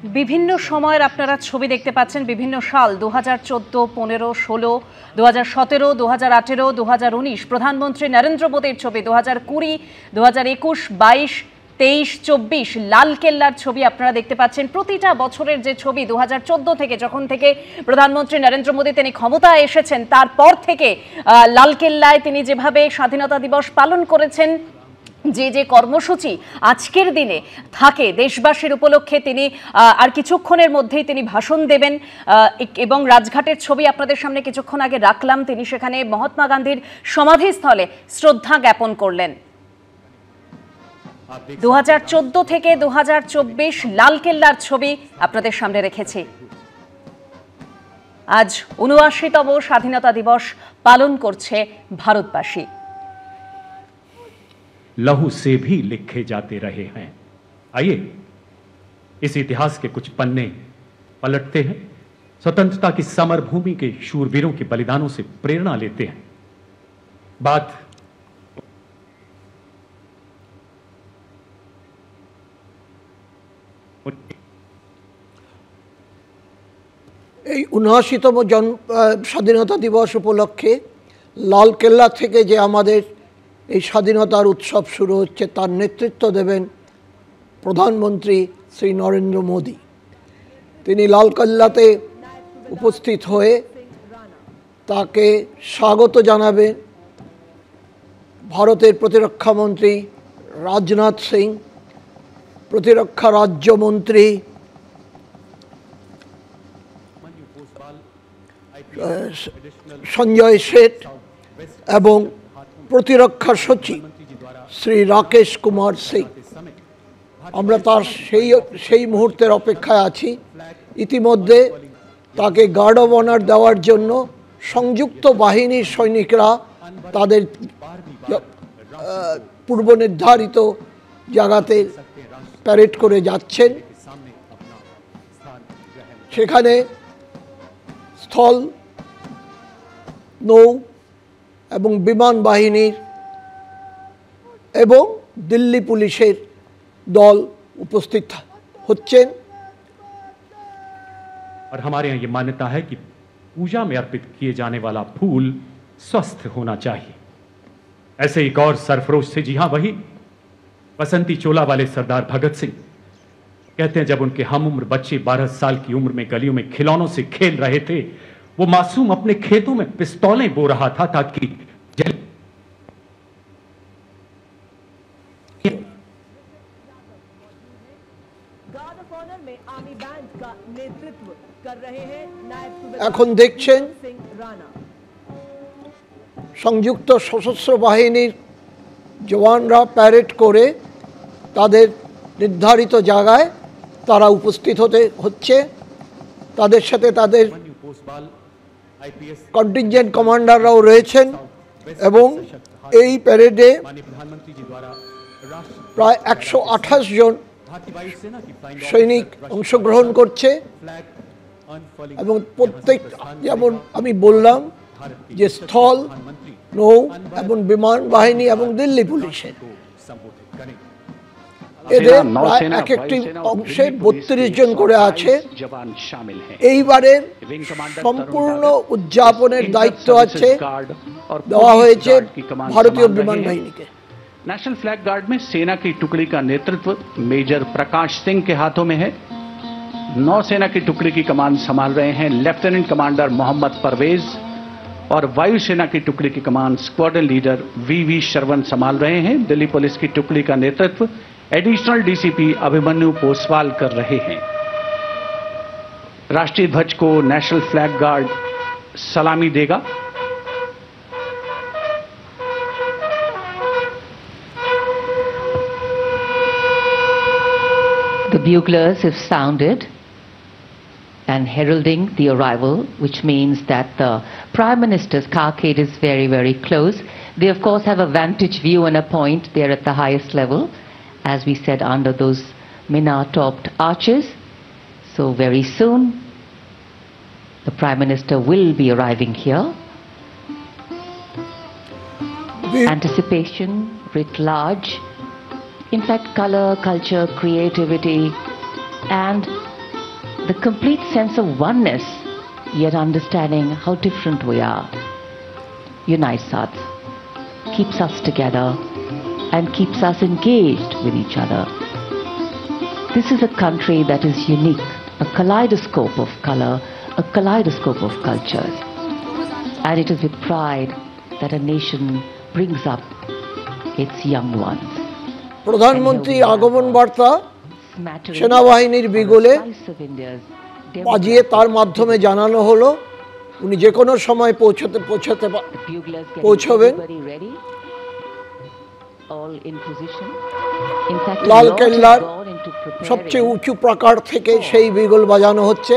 বিভিন্ন সময়ের আপনারা ছবি দেখতে পাচ্ছেন, বিভিন্ন সাল 2014, 15, 16, 2017, 2018, 2019, প্রধানমন্ত্রী নরেন্দ্র মোদীর ছবি 2020, 2021, 22, 23, 24, লালকেল্লার ছবি আপনারা দেখতে পাচ্ছেন। প্রতিটা বছরের যে ছবি 2014 থেকে, যখন থেকে প্রধানমন্ত্রী নরেন্দ্র মোদী তিনি ক্ষমতায় এসেছেন, তারপর থেকে লালকেল্লায় তিনি যেভাবে স্বাধীনতা দিবস পালন করেছেন, যে যে কর্মসূচি আজকের দিনে থাকে দেশবাসীর উপলক্ষে, তিনি আর কিছুক্ষণের মধ্যেই তিনি ভাষণ দেবেন। এবং রাজঘাটের ছবি আপনাদের সামনে কিছুক্ষণ আগে রাখলাম, তিনি সেখানে মহাত্মা গান্ধীর সমাধিস্থলে শ্রদ্ধা জ্ঞাপন করলেন। 2014 থেকে 2024 লালকেল্লার ছবি আপনাদের সামনে রেখেছি। আজ ৭৯তম স্বাধীনতা দিবস পালন করছে ভারতবাসী। लहू से भी लिखे जाते रहे हैं। आइए इस इतिहास के कुछ पन्ने पलटते हैं, स्वतंत्रता की समर भूमि के शूरवीरों के बलिदानों से प्रेरणा लेते हैं। बात এই ৭৯তম স্বাধীনতা দিবস উপলক্ষে লালকেল্লা থেকে যে আমাদের এই স্বাধীনতার উৎসব শুরু হচ্ছে, তার নেতৃত্ব দেবেন প্রধানমন্ত্রী শ্রী নরেন্দ্র মোদী। তিনি লালকেল্লাতে উপস্থিত হয়ে তাকে স্বাগত জানাবেন ভারতের প্রতিরক্ষামন্ত্রী রাজনাথ সিং, প্রতিরক্ষা রাজ্যমন্ত্রী সঞ্জয় শেঠ এবং প্রতিরক্ষা সচিব শ্রী রাকেশ কুমার সিং। আমরা তার সেই মুহূর্তের অপেক্ষায় আছি। ইতিমধ্যে তাকে গার্ড অব অনার দেওয়ার জন্য সংযুক্ত বাহিনীর সৈনিকরা তাদের পূর্ব নির্ধারিত জায়গাতে প্যারেড করে যাচ্ছেন। সেখানে স্থল, নৌ এবং বিমান বাহিনীর এবং দিল্লি পুলিশের দল উপস্থিত হচ্ছেন। और हमारे यहाँ ये मान्यता है कि पूजा में अर्पित किए जाने वाला फूल स्वस्थ होना चाहिए। ऐसे एक और सरफरोश थे, जी हाँ, वही बसंती चोला वाले सरदार भगत सिंह। कहते हैं जब उनके हम उम्र बच्चे 12 साल की उम्र में गलियों में खिलौनों से खेल रहे थे, वो मासूम अपने खेतों में पिस्तौलें बो रहा था ताकि এখন দেখছেন সংযুক্ত সশস্ত্র বাহিনীর জওয়ানরা প্যারেড করে তাদের নির্ধারিত জায়গায় তারা উপস্থিত হচ্ছে। তাদের সাথে তাদের কন্টিনজেন্ট কমান্ডাররাও রয়েছেন এবং এই প্যারেডে প্রায় ১২৮ জন সৈনিক অংশগ্রহণ করছে এবং প্রত্যেক, যেমন আমি বললাম, যে স্থল, নৌ এবং বিমান বাহিনী এবং দিল্লি পুলিশের এদের প্রায় এক একটি অংশে ৩২ জন করে আছে। এইবারের সম্পূর্ণ উদযাপনের দায়িত্ব আছে দেওয়া হয়েছে ভারতীয় বিমান বাহিনীকে। नेशनल फ्लैग गार्ड में सेना की टुकड़ी का नेतृत्व मेजर प्रकाश सिंह के हाथों में है। नौसेना की टुकड़ी की कमान संभाल रहे हैं लेफ्टिनेंट कमांडर मोहम्मद परवेज और वायुसेना की टुकड़ी की कमान स्क्वाड्रन लीडर वीवी शरवण संभाल रहे हैं। दिल्ली पुलिस की टुकड़ी का नेतृत्व एडिशनल डीसीपी अभिमन्यु पोसवाल कर रहे हैं। राष्ट्रीय ध्वज को नेशनल फ्लैग गार्ड सलामी देगा। The buglers have sounded and heralding the arrival, which means that the Prime Minister's carcade is very, very close. They of course have a vantage view and a point there at the highest level, as we said, under those minar-topped arches. So very soon the Prime Minister will be arriving here. Anticipation writ large. In fact, color, culture, creativity and the complete sense of oneness, yet understanding how different we are, unites us, keeps us together, and keeps us engaged with each other. This is a country that is unique, a kaleidoscope of color, a kaleidoscope of cultures. And it is with pride that a nation brings up its young ones. প্রধানমন্ত্রী আগমন বার্তা সেনাবাহিনীর বিগলে বাজিয়ে তার মাধ্যমে জানানো হলো উনি যে কোনো সময় পৌঁছবেন। লালকেল্লার সবচেয়ে উঁচু প্রাকার থেকে সেই বিগল বাজানো হচ্ছে।